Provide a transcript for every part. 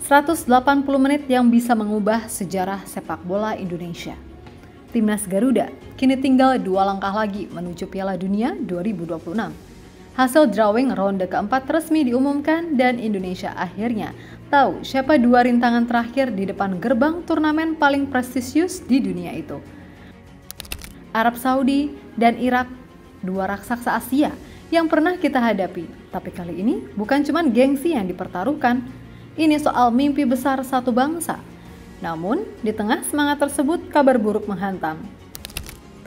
180 menit yang bisa mengubah sejarah sepak bola Indonesia. Timnas Garuda kini tinggal 2 langkah lagi menuju Piala Dunia 2026. Hasil drawing ronde keempat resmi diumumkan dan Indonesia akhirnya tahu siapa 2 rintangan terakhir di depan gerbang turnamen paling prestisius di dunia itu. Arab Saudi dan Irak, 2 raksasa Asia yang pernah kita hadapi. Tapi kali ini bukan cuma gengsi yang dipertaruhkan, ini soal mimpi besar satu bangsa. Namun, di tengah semangat tersebut, kabar buruk menghantam.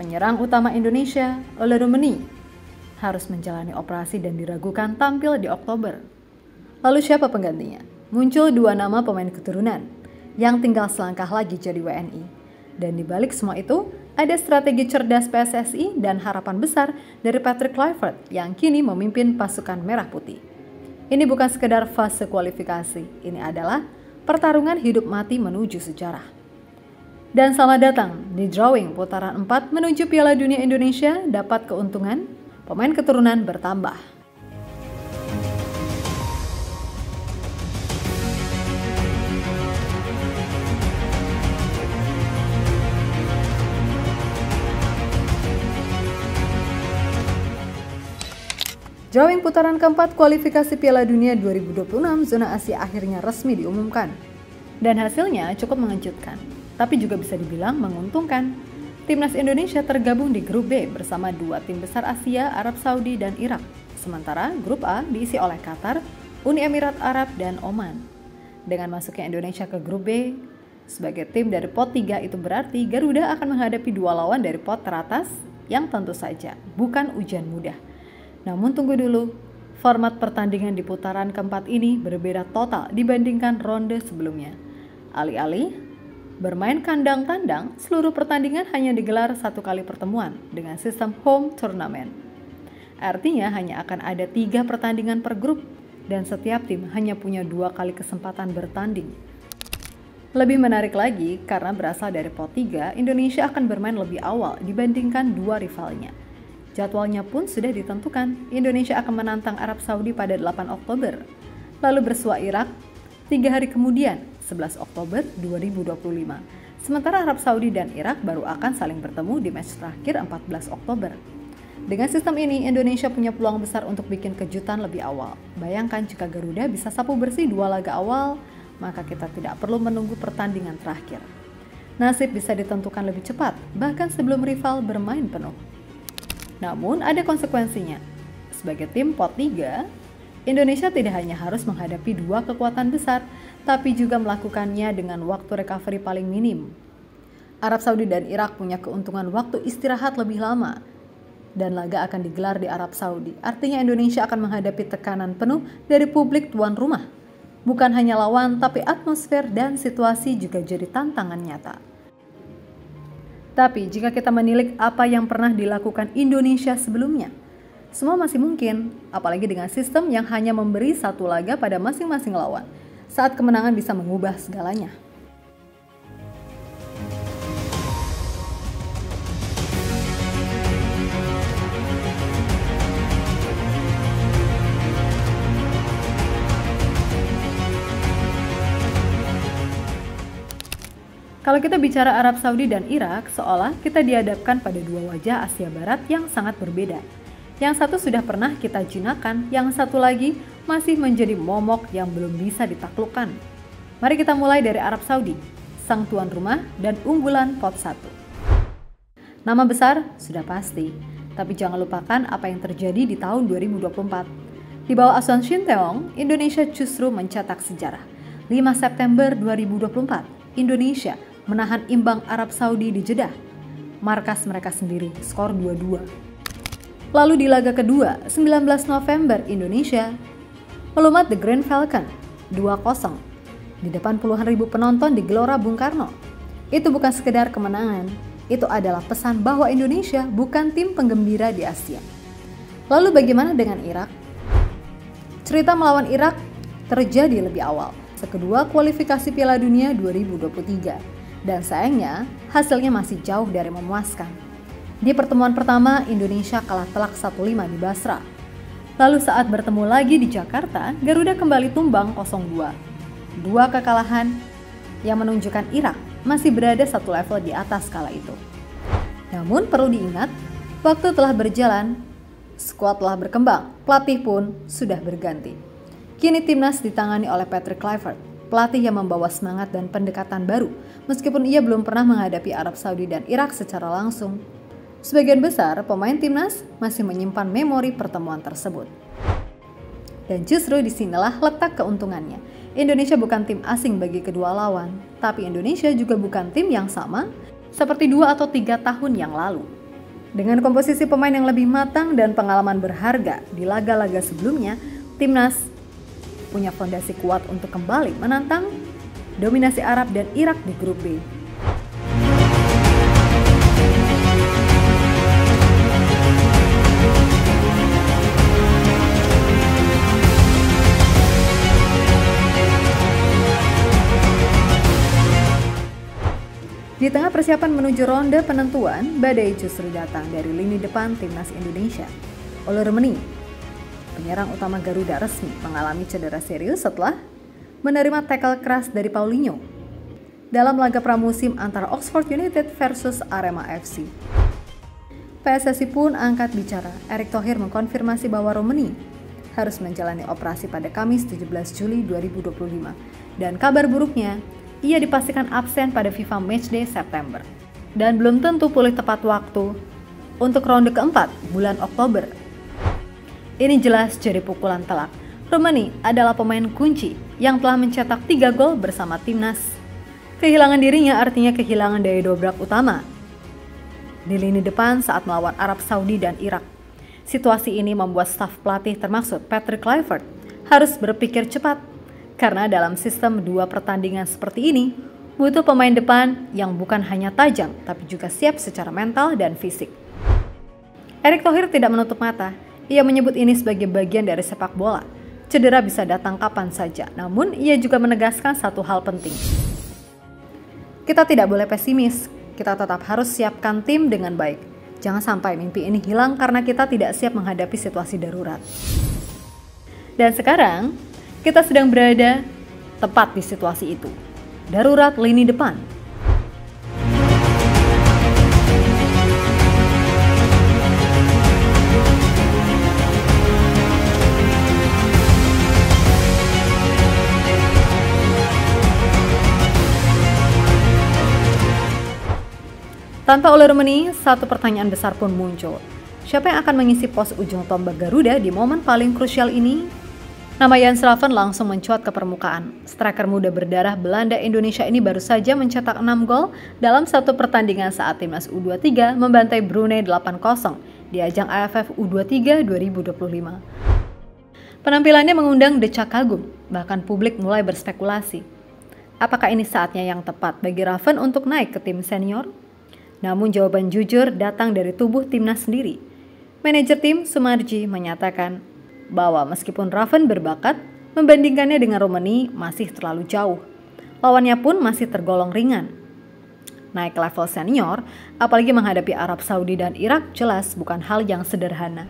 Penyerang utama Indonesia, Ole Rummenigge, harus menjalani operasi dan diragukan tampil di Oktober. Lalu siapa penggantinya? Muncul 2 nama pemain keturunan yang tinggal selangkah lagi jadi WNI. Dan di balik semua itu, ada strategi cerdas PSSI dan harapan besar dari Patrick Kluivert yang kini memimpin pasukan Merah Putih. Ini bukan sekedar fase kualifikasi, ini adalah pertarungan hidup mati menuju sejarah. Dan selamat datang di drawing putaran 4 menuju Piala Dunia Indonesia. Dapat keuntungan, pemain keturunan bertambah. Drawing putaran keempat kualifikasi Piala Dunia 2026 zona Asia akhirnya resmi diumumkan. Dan hasilnya cukup mengejutkan, tapi juga bisa dibilang menguntungkan. Timnas Indonesia tergabung di grup B bersama 2 tim besar Asia, Arab Saudi dan Irak. Sementara grup A diisi oleh Qatar, Uni Emirat Arab dan Oman. Dengan masuknya Indonesia ke grup B sebagai tim dari pot 3, itu berarti Garuda akan menghadapi 2 lawan dari pot teratas yang tentu saja bukan ujian mudah. Namun tunggu dulu, format pertandingan di putaran keempat ini berbeda total dibandingkan ronde sebelumnya. Alih-alih bermain kandang tandang, seluruh pertandingan hanya digelar 1 kali pertemuan dengan sistem home tournament. Artinya hanya akan ada 3 pertandingan per grup dan setiap tim hanya punya 2 kali kesempatan bertanding. Lebih menarik lagi karena berasal dari pot 3, Indonesia akan bermain lebih awal dibandingkan 2 rivalnya. Jadwalnya pun sudah ditentukan, Indonesia akan menantang Arab Saudi pada 8 Oktober, lalu bersua Irak 3 hari kemudian, 11 Oktober 2025. Sementara Arab Saudi dan Irak baru akan saling bertemu di match terakhir 14 Oktober. Dengan sistem ini, Indonesia punya peluang besar untuk bikin kejutan lebih awal. Bayangkan jika Garuda bisa sapu bersih 2 laga awal, maka kita tidak perlu menunggu pertandingan terakhir. Nasib bisa ditentukan lebih cepat, bahkan sebelum rival bermain penuh. Namun ada konsekuensinya. Sebagai tim pot 3, Indonesia tidak hanya harus menghadapi 2 kekuatan besar, tapi juga melakukannya dengan waktu recovery paling minim. Arab Saudi dan Irak punya keuntungan waktu istirahat lebih lama, dan laga akan digelar di Arab Saudi. Artinya Indonesia akan menghadapi tekanan penuh dari publik tuan rumah. Bukan hanya lawan, tapi atmosfer dan situasi juga jadi tantangan nyata. Tapi jika kita menilik apa yang pernah dilakukan Indonesia sebelumnya, semua masih mungkin, apalagi dengan sistem yang hanya memberi 1 laga pada masing-masing lawan, saat kemenangan bisa mengubah segalanya. Kalau kita bicara Arab Saudi dan Irak, seolah kita dihadapkan pada 2 wajah Asia Barat yang sangat berbeda. Yang satu sudah pernah kita jinakkan, yang satu lagi masih menjadi momok yang belum bisa ditaklukkan. Mari kita mulai dari Arab Saudi, sang tuan rumah dan unggulan pot 1. Nama besar sudah pasti, tapi jangan lupakan apa yang terjadi di tahun 2024. Di bawah asuhan Shin Tae-yong, Indonesia justru mencetak sejarah. 5 September 2024, Indonesia menahan imbang Arab Saudi di Jeddah. Markas mereka sendiri, skor 2-2. Lalu di laga kedua, 19 November, Indonesia melumat The Green Falcon 2-0 di depan puluhan ribu penonton di Gelora Bung Karno. Itu bukan sekedar kemenangan, itu adalah pesan bahwa Indonesia bukan tim penggembira di Asia. Lalu bagaimana dengan Irak? Cerita melawan Irak terjadi lebih awal, sekedua kualifikasi Piala Dunia 2023. Dan sayangnya, hasilnya masih jauh dari memuaskan. Di pertemuan pertama, Indonesia kalah telak 1-5 di Basra. Lalu saat bertemu lagi di Jakarta, Garuda kembali tumbang 0-2. 2 kekalahan yang menunjukkan Irak masih berada satu level di atas kala itu. Namun perlu diingat, waktu telah berjalan, skuad telah berkembang, pelatih pun sudah berganti. Kini timnas ditangani oleh Patrick Kluivert, pelatih yang membawa semangat dan pendekatan baru, meskipun ia belum pernah menghadapi Arab Saudi dan Irak secara langsung. Sebagian besar pemain timnas masih menyimpan memori pertemuan tersebut. Dan justru disinilah letak keuntungannya. Indonesia bukan tim asing bagi kedua lawan, tapi Indonesia juga bukan tim yang sama seperti 2 atau 3 tahun yang lalu. Dengan komposisi pemain yang lebih matang dan pengalaman berharga di laga-laga sebelumnya, timnas punya fondasi kuat untuk kembali menantang dominasi Arab dan Irak di grup B. Di tengah persiapan menuju ronde penentuan, badai justru datang dari lini depan timnas Indonesia. Olo Remeni, penyerang utama Garuda resmi, mengalami cedera serius setelah menerima tackle keras dari Paulinho dalam laga pramusim antara Oxford United versus Arema FC. PSSI pun angkat bicara. Erick Thohir mengkonfirmasi bahwa Remeni harus menjalani operasi pada Kamis 17 Juli 2025. Dan kabar buruknya, ia dipastikan absen pada FIFA Matchday September dan belum tentu pulih tepat waktu untuk ronde keempat bulan Oktober. Ini jelas jadi pukulan telak. Remeni adalah pemain kunci yang telah mencetak 3 gol bersama timnas. Kehilangan dirinya artinya kehilangan daya dobrak utama di lini depan saat melawan Arab Saudi dan Irak. Situasi ini membuat staf pelatih termasuk Patrick Kluivert harus berpikir cepat. Karena dalam sistem 2 pertandingan seperti ini, butuh pemain depan yang bukan hanya tajam, tapi juga siap secara mental dan fisik. Erick Thohir tidak menutup mata. Ia menyebut ini sebagai bagian dari sepak bola. Cedera bisa datang kapan saja, namun ia juga menegaskan satu hal penting. Kita tidak boleh pesimis, kita tetap harus siapkan tim dengan baik. Jangan sampai mimpi ini hilang karena kita tidak siap menghadapi situasi darurat. Dan sekarang, kita sedang berada tepat di situasi itu. Darurat lini depan. Tanpa Olo Remeni, satu pertanyaan besar pun muncul. Siapa yang akan mengisi pos ujung tombak Garuda di momen paling krusial ini? Nama Jan Slaven langsung mencuat ke permukaan. Striker muda berdarah Belanda Indonesia ini baru saja mencetak 6 gol dalam satu pertandingan saat timnas U23 membantai Brunei 8-0 di ajang AFF U23 2025. Penampilannya mengundang decak kagum, bahkan publik mulai berspekulasi. Apakah ini saatnya yang tepat bagi Raven untuk naik ke tim senior? Namun jawaban jujur datang dari tubuh timnas sendiri. Manajer tim Sumarji menyatakan bahwa meskipun Raven berbakat, membandingkannya dengan Remeni masih terlalu jauh. Lawannya pun masih tergolong ringan. Naik ke level senior, apalagi menghadapi Arab Saudi dan Irak, jelas bukan hal yang sederhana.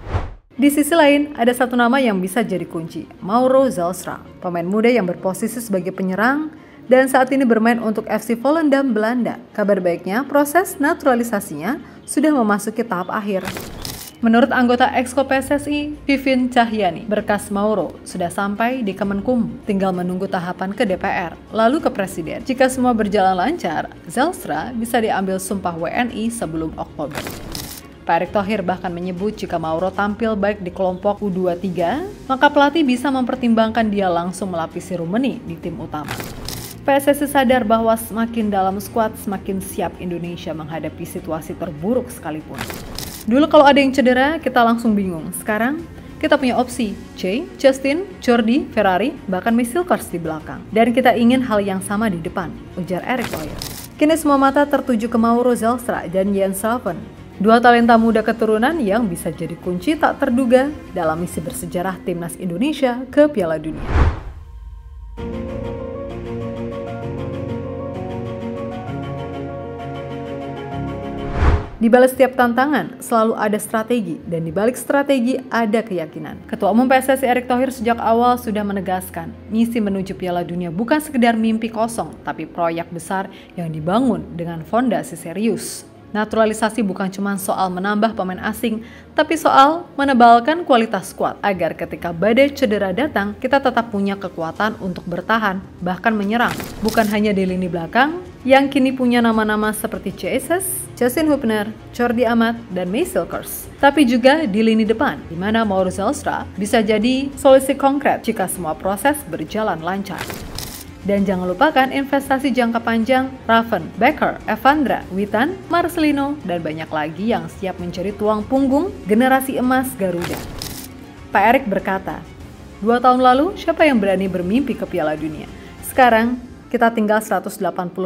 Di sisi lain, ada satu nama yang bisa jadi kunci, Mauro Zijlstra, pemain muda yang berposisi sebagai penyerang dan saat ini bermain untuk FC Volendam Belanda. Kabar baiknya, proses naturalisasinya sudah memasuki tahap akhir. Menurut anggota Exco PSSI, Vivin Cahyani, berkas Mauro sudah sampai di Kemenkum, tinggal menunggu tahapan ke DPR, lalu ke Presiden. Jika semua berjalan lancar, Zijlstra bisa diambil sumpah WNI sebelum Oktober. Pak Erick Thohir bahkan menyebut jika Mauro tampil baik di kelompok U23, maka pelatih bisa mempertimbangkan dia langsung melapisi Remeni di tim utama. PSSI sadar bahwa semakin dalam skuad, semakin siap Indonesia menghadapi situasi terburuk sekalipun. Dulu kalau ada yang cedera, kita langsung bingung. Sekarang, kita punya opsi Jay, Justin, Jordi, Ferrari, bahkan Misilkers di belakang. Dan kita ingin hal yang sama di depan, ujar Erick Thohir. Kini semua mata tertuju ke Mauro Zijlstra dan Jan Slaven. 2 talenta muda keturunan yang bisa jadi kunci tak terduga dalam misi bersejarah timnas Indonesia ke Piala Dunia. Di balik setiap tantangan, selalu ada strategi, dan di balik strategi ada keyakinan. Ketua Umum PSSI Erick Thohir sejak awal sudah menegaskan, misi menuju Piala Dunia bukan sekedar mimpi kosong, tapi proyek besar yang dibangun dengan fondasi serius. Naturalisasi bukan cuma soal menambah pemain asing, tapi soal menebalkan kualitas skuad agar ketika badai cedera datang, kita tetap punya kekuatan untuk bertahan, bahkan menyerang. Bukan hanya di lini belakang, yang kini punya nama-nama seperti Jesus, Justin Hubner, Jordi Amat, dan Marcel Kers. Tapi juga di lini depan, di mana Mauro Zelstra bisa jadi solusi konkret jika semua proses berjalan lancar. Dan jangan lupakan investasi jangka panjang Raven, Becker, Evandra, Witan, Marcelino, dan banyak lagi yang siap menjadi tulang punggung generasi emas Garuda. Pak Erick berkata, 2 tahun lalu siapa yang berani bermimpi ke Piala Dunia? Sekarang kita tinggal 180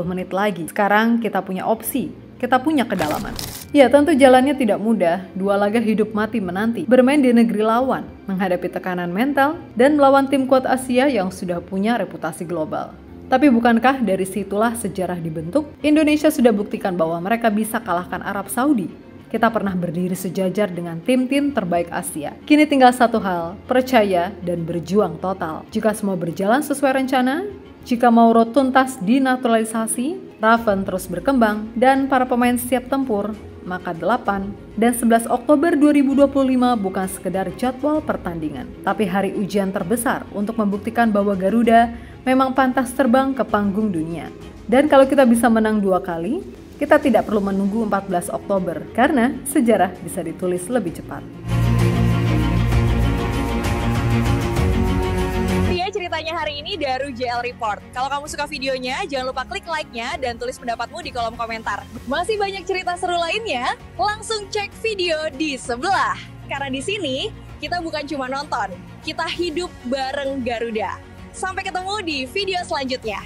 menit lagi. Sekarang kita punya opsi, kita punya kedalaman. Ya, tentu jalannya tidak mudah, 2 laga hidup mati menanti, bermain di negeri lawan, menghadapi tekanan mental, dan melawan tim kuat Asia yang sudah punya reputasi global. Tapi bukankah dari situlah sejarah dibentuk? Indonesia sudah buktikan bahwa mereka bisa kalahkan Arab Saudi. Kita pernah berdiri sejajar dengan tim-tim terbaik Asia. Kini tinggal satu hal, percaya dan berjuang total. Jika semua berjalan sesuai rencana, jika Mauro tuntas dinaturalisasi, Raven terus berkembang, dan para pemain siap tempur, maka 8 dan 11 Oktober 2025 bukan sekedar jadwal pertandingan, tapi hari ujian terbesar untuk membuktikan bahwa Garuda memang pantas terbang ke panggung dunia. Dan kalau kita bisa menang 2 kali, kita tidak perlu menunggu 14 Oktober, karena sejarah bisa ditulis lebih cepat. Ceritanya hari ini dari JL Report. Kalau kamu suka videonya, jangan lupa klik like-nya dan tulis pendapatmu di kolom komentar. Masih banyak cerita seru lainnya, langsung cek video di sebelah. Karena di sini, kita bukan cuma nonton, kita hidup bareng Garuda. Sampai ketemu di video selanjutnya.